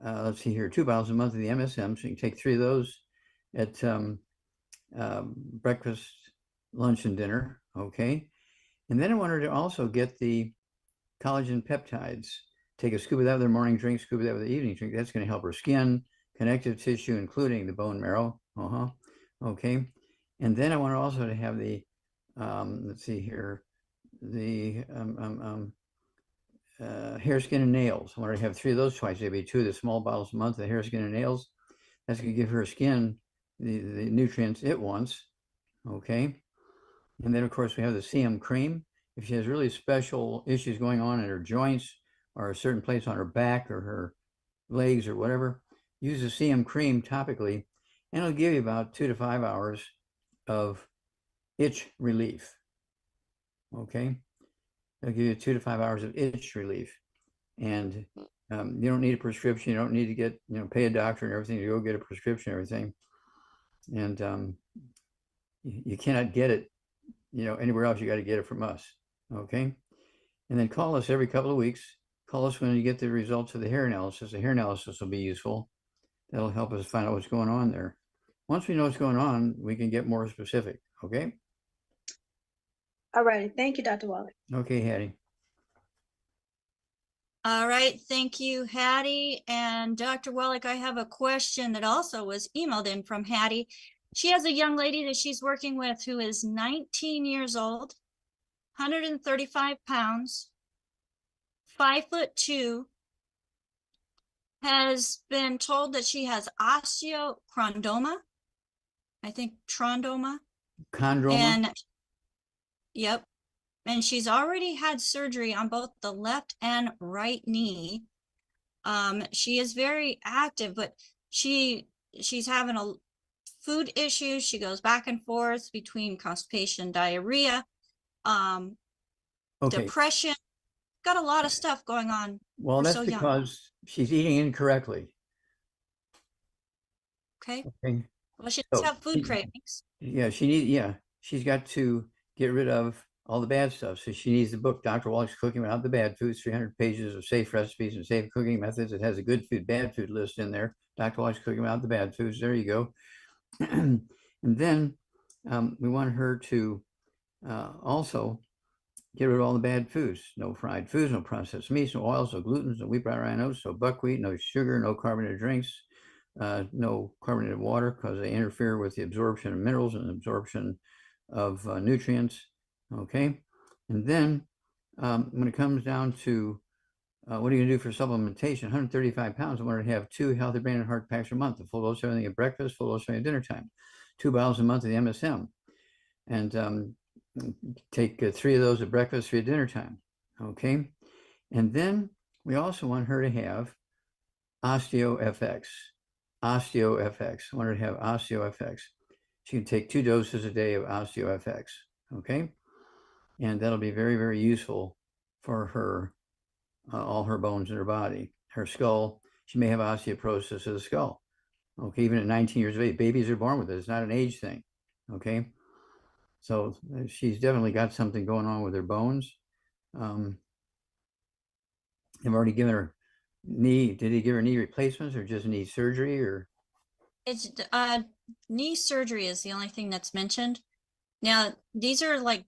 let's see here, 2 bottles a month of the MSM. So you can take 3 of those at breakfast, lunch, and dinner. Okay. And then I want her to also get the collagen peptides. Take a scoop of that with her morning drink, scoop of that with the evening drink. That's going to help her skin, connective tissue, including the bone marrow. Okay. And then I want her also to have the, let's see here, the hair, skin, and nails. I want her to have 3 of those twice. Maybe 2 of the small bottles a month, the hair, skin, and nails. That's going to give her skin the nutrients it wants. Okay. And then, of course, we have the CM cream. If she has really special issues going on in her joints or a certain place on her back or her legs or whatever, use the CM cream topically, and it'll give you about 2 to 5 hours of itch relief. Okay. It'll give you 2 to 5 hours of itch relief. And you don't need a prescription. You don't need to get, pay a doctor and everything to go get a prescription and everything. And you cannot get it, anywhere else. You got to get it from us. Okay. And then call us every couple of weeks. Call us when you get the results of the hair analysis. The hair analysis will be useful. That'll help us find out what's going on there. Once we know what's going on, we can get more specific. Okay. All right. Thank you, Dr. Wallach. Okay, Hattie. All right, thank you, Hattie. And Dr. Wallach, I have a question that also was emailed in from Hattie. She has a young lady that she's working with who is 19 years old, 135 pounds, 5'2", has been told that she has osteochondroma. I think chondroma. Chondroma. And yep. And she's already had surgery on both the left and right knee. She is very active, but she's having a food issues. She goes back and forth between constipation, diarrhea, depression. Got a lot of stuff going on. Well, that's because she's eating incorrectly. Okay. Okay. Well, she does have food cravings. Yeah, she's got to get rid of all the bad stuff. So she needs the book, Dr. Wallach's Cooking Without the Bad Foods, 300 pages of safe recipes and safe cooking methods. It has a good food, bad food list in there. Dr. Wallach's Cooking Without the Bad Foods. There you go. And then we want her to also get rid of all the bad foods. No fried foods, no processed meats, no oils, no glutens, no wheat, brown, rye, oats, no buckwheat, no sugar, no carbonated drinks, no carbonated water because they interfere with the absorption of minerals and absorption of nutrients. Okay. And then when it comes down to what are you gonna do for supplementation? 135 pounds, I want her to have 2 healthy brain and heart packs a month, a full dose of everything at breakfast, full dose of everything at dinner time, 2 bottles a month of the MSM. And take 3 of those at breakfast, 3 at dinner time. Okay. And then we also want her to have OsteoFX. OsteoFX. I want her to have OsteoFX. She can take 2 doses a day of OsteoFX. Okay. And that'll be very, very useful for her, all her bones in her body. Her skull, she may have osteoporosis of the skull. Okay, even at 19 years of age, babies are born with it. It's not an age thing. Okay, so she's definitely got something going on with her bones. I've already given her knee. Did he give her knee replacements or just knee surgery? Or it's knee surgery is the only thing that's mentioned. Now, these are like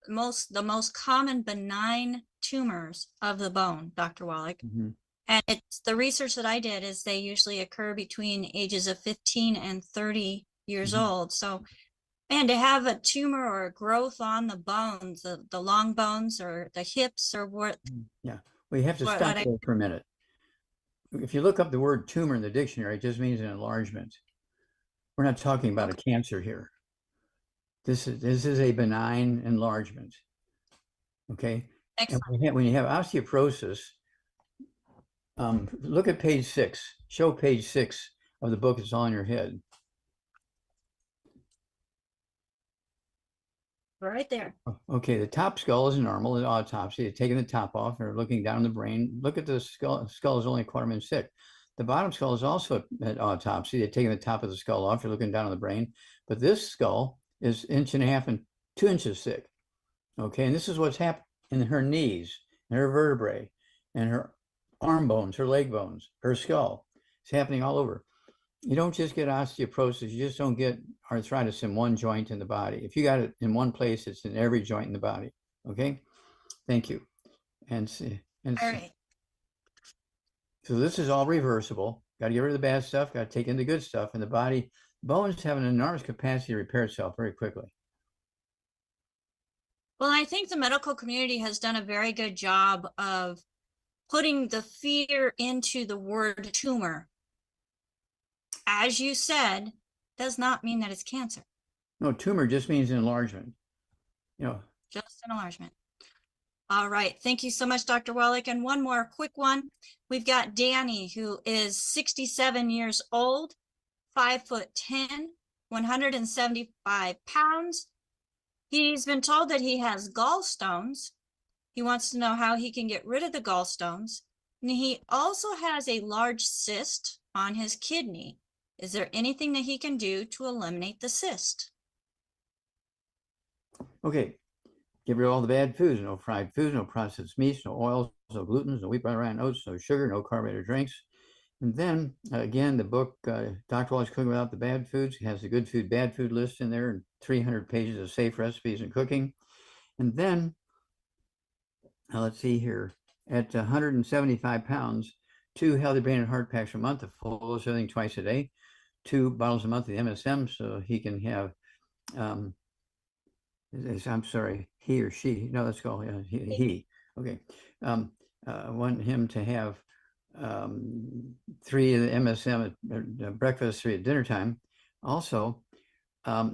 the most common benign tumors of the bone, Dr. Wallach. Mm-hmm. And it's the research that I did is they usually occur between ages of 15 and 30 years Mm-hmm. old. So, man, to have a tumor or a growth on the bones, the long bones or the hips or what. Yeah, well, you have to stop there for a minute. If you look up the word tumor in the dictionary, it just means an enlargement. We're not talking about a cancer here. This is a benign enlargement. Okay. Excellent. And when you have osteoporosis, look at page 6. Show page 6 of the book. It's all in your head. Right there. Okay, the top skull is normal in autopsy. They're taking the top off. They're looking down the brain. Look at the skull. The skull is only 1/4 inch thick. The bottom skull is also at autopsy. They're taking the top of the skull off. They're looking down on the brain. But this skull is 1.5 inches and 2 inches thick. Okay, and this is what's happening in her knees, and her vertebrae, and her arm bones, her leg bones, her skull. It's happening all over. You don't just get osteoporosis. You just don't get arthritis in one joint in the body. If you got it in one place, it's in every joint in the body. Okay, thank you. and All right. so this is all reversible. Got to get rid of the bad stuff, got to take in the good stuff. And the body, bones have an enormous capacity to repair itself very quickly. Well, I think the medical community has done a very good job of putting the fear into the word tumor. As you said, does not mean that it's cancer, No, tumor just means enlargement. You know, just an enlargement. All right. Thank you so much, Dr. Wallach. And one more quick one. We've got Danny, who is 67 years old, 5'10", 175 pounds. He's been told that he has gallstones. He wants to know how he can get rid of the gallstones. And he also has a large cyst on his kidney. Is there anything that he can do to eliminate the cyst? okay. Get rid of all the bad foods, no fried foods, no processed meats, no oils, no glutens, no wheat, butter, rye, and oats, no sugar, no carbonated drinks. And then again, the book, Dr. Wallach's Cooking Without the Bad Foods, has the good food, bad food list in there, and 300 pages of safe recipes and cooking. And then, let's see here, at 175 pounds, 2 healthy brain and heart packs a month, a full dose of everything twice a day, 2 bottles a month of the MSM, so he can have, I'm sorry, he or she, no, let's go, he. Okay. Want him to have 3 of the MSM at breakfast, 3 at dinner time. Also, I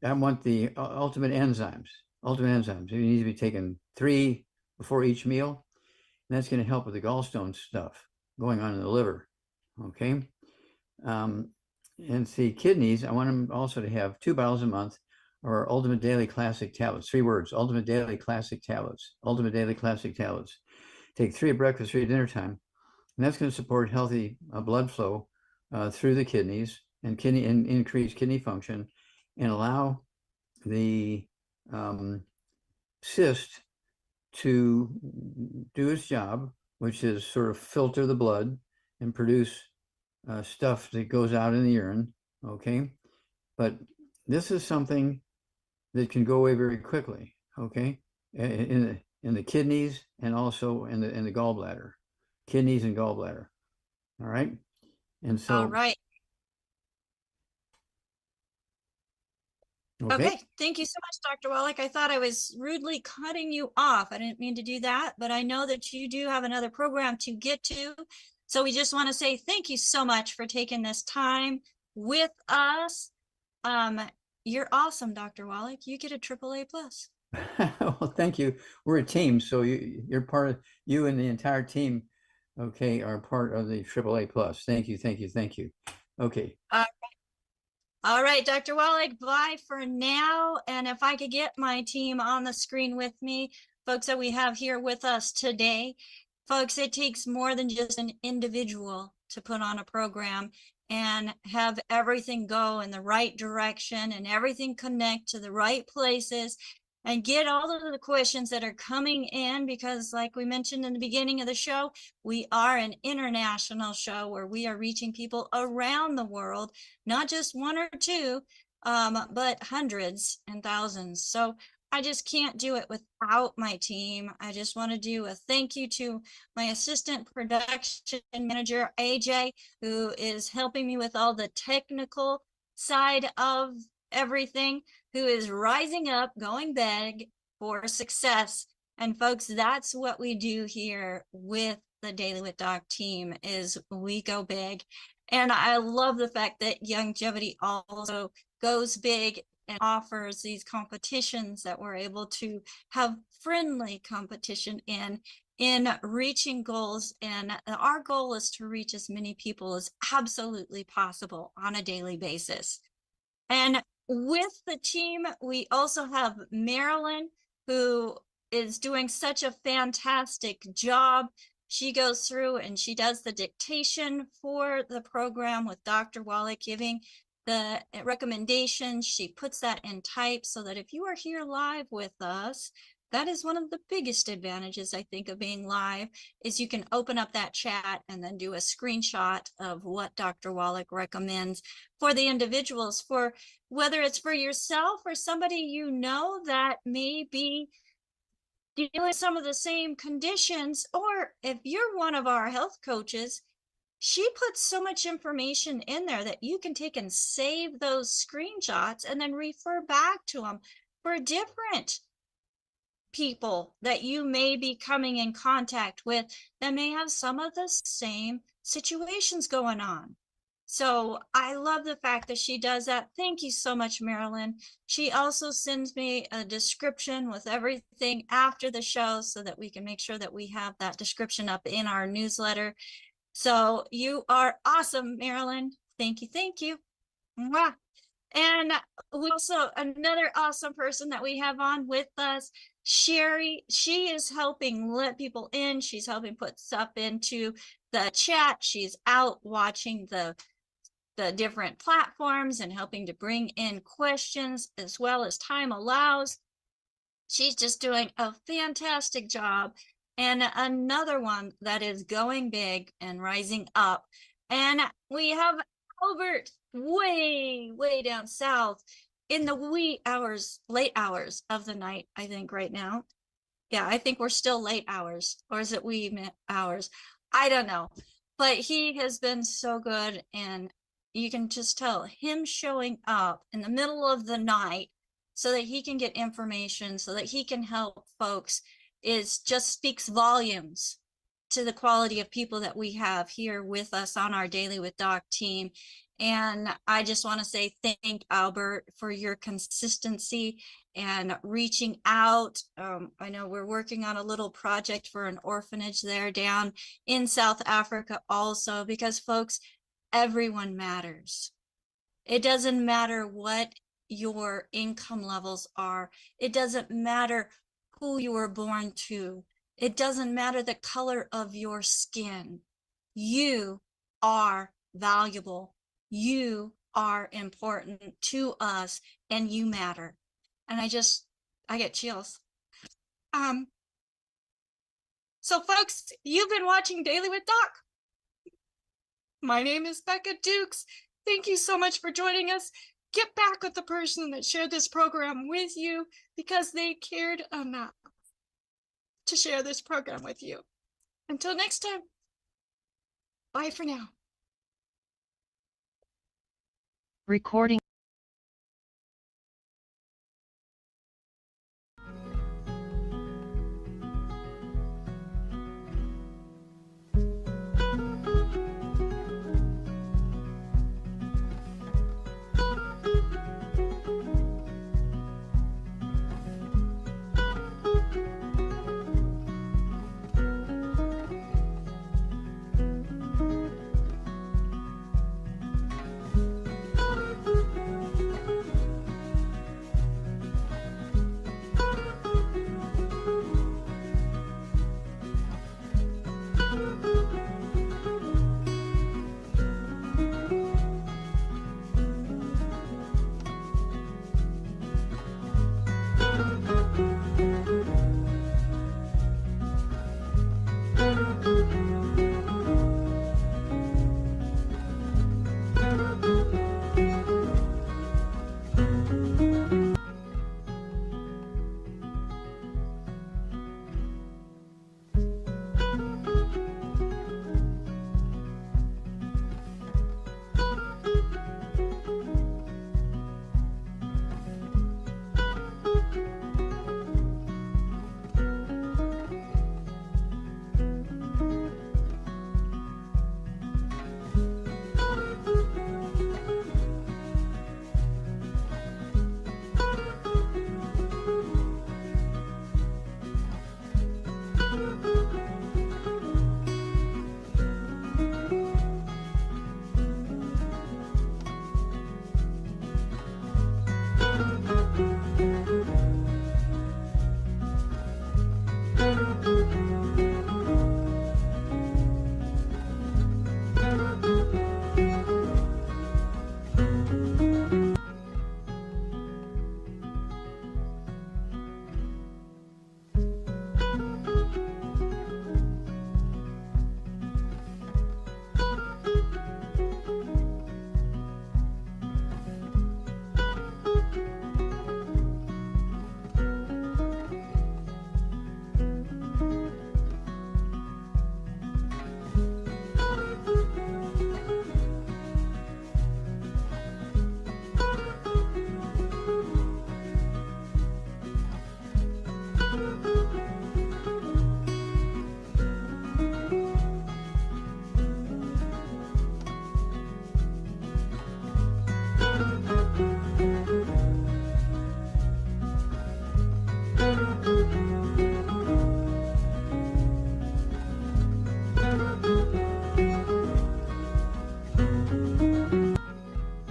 want the ultimate enzymes. You need to be taking 3 before each meal. And that's going to help with the gallstone stuff going on in the liver. Okay. And see, kidneys, I want him also to have 2 bottles a month, or Ultimate Daily Classic Tablets. 3 words, Ultimate Daily Classic Tablets. Ultimate Daily Classic Tablets. Take 3 at breakfast, 3 at dinner time. And that's going to support healthy blood flow through the kidneys and increase kidney function, and allow the cyst to do its job, which is sort of filter the blood and produce stuff that goes out in the urine. Okay. But this is something that can go away very quickly. Okay. In the kidneys, and also in the gallbladder. Kidneys and gallbladder. All right. And so, All right. Okay. Thank you so much, Dr. Wallach. I thought I was rudely cutting you off. I didn't mean to do that, but I know that you do have another program to get to. So we just want to say thank you so much for taking this time with us. You're awesome, Dr. Wallach. You get a AAA+. well, thank you. We're a team, so you're part of, you and the entire team, okay, are part of the AAA+. Thank you, thank you, thank you. Okay. All right, Dr. Wallach, bye for now. And if I could get my team on the screen with me, folks that we have here with us today. Folks, it takes more than just an individual to put on a program and have everything go in the right direction and everything connect to the right places and get all of the questions that are coming in, because like we mentioned in the beginning of the show, we are an international show where we are reaching people around the world, not just 1 or 2, but hundreds and thousands. So I just can't do it without my team. I just want to do a thank you to my assistant production manager, AJ, who is helping me with all the technical side of everything, who is rising up, going big for success. And folks, that's what we do here with the Daily with Doc team, is we go big. And I love the fact that Longevity also goes big and offers these competitions that we're able to have friendly competition in reaching goals. And our goal is to reach as many people as absolutely possible on a daily basis. And with the team, we also have Marilyn, who is doing such a fantastic job. She goes through and she does the dictation for the program with Dr. Wallach, giving the recommendations. She puts that in type so that if you are here live with us, that is one of the biggest advantages, I think, of being live, is you can open up that chat and then do a screenshot of what Dr. Wallach recommends for the individuals, for whether it's for yourself or somebody you know that may be dealing with some of the same conditions, or if you're one of our health coaches, she puts so much information in there that you can take and save those screenshots and then refer back to them for different people that you may be coming in contact with that may have some of the same situations going on. So I love the fact that she does that. Thank you so much, Marilyn. She also sends me a description with everything after the show so that we can make sure that we have that description up in our newsletter. So you are awesome, Marilyn. Thank you. Thank you. Mwah. And we also, another awesome person that we have on with us, Sherry. She is helping let people in. She's helping put stuff into the chat. She's out watching the different platforms and helping to bring in questions as well as time allows. She's just doing a fantastic job. And another one that is going big and rising up. And we have Albert way down south in the wee hours, late hours of the night, I think right now. Yeah, I think we're still late hours, or is it wee hours? I don't know, but he has been so good, and you can just tell him showing up in the middle of the night so that he can get information, so that he can help folks, is just speaks volumes to the quality of people that we have here with us on our Daily with Doc team. And I just want to say thank Albert for your consistency and reaching out. I know we're working on a little project for an orphanage there down in South Africa also, because folks, everyone matters. It doesn't matter what your income levels are. It doesn't matter who you were born to. It doesn't matter the color of your skin. You are valuable. You are important to us, and you matter. And I get chills. So folks, you've been watching Daily with Doc. My name is Becca Dukes. Thank you so much for joining us. Get back with the person that shared this program with you because they cared enough to share this program with you. Until next time, bye for now. Recording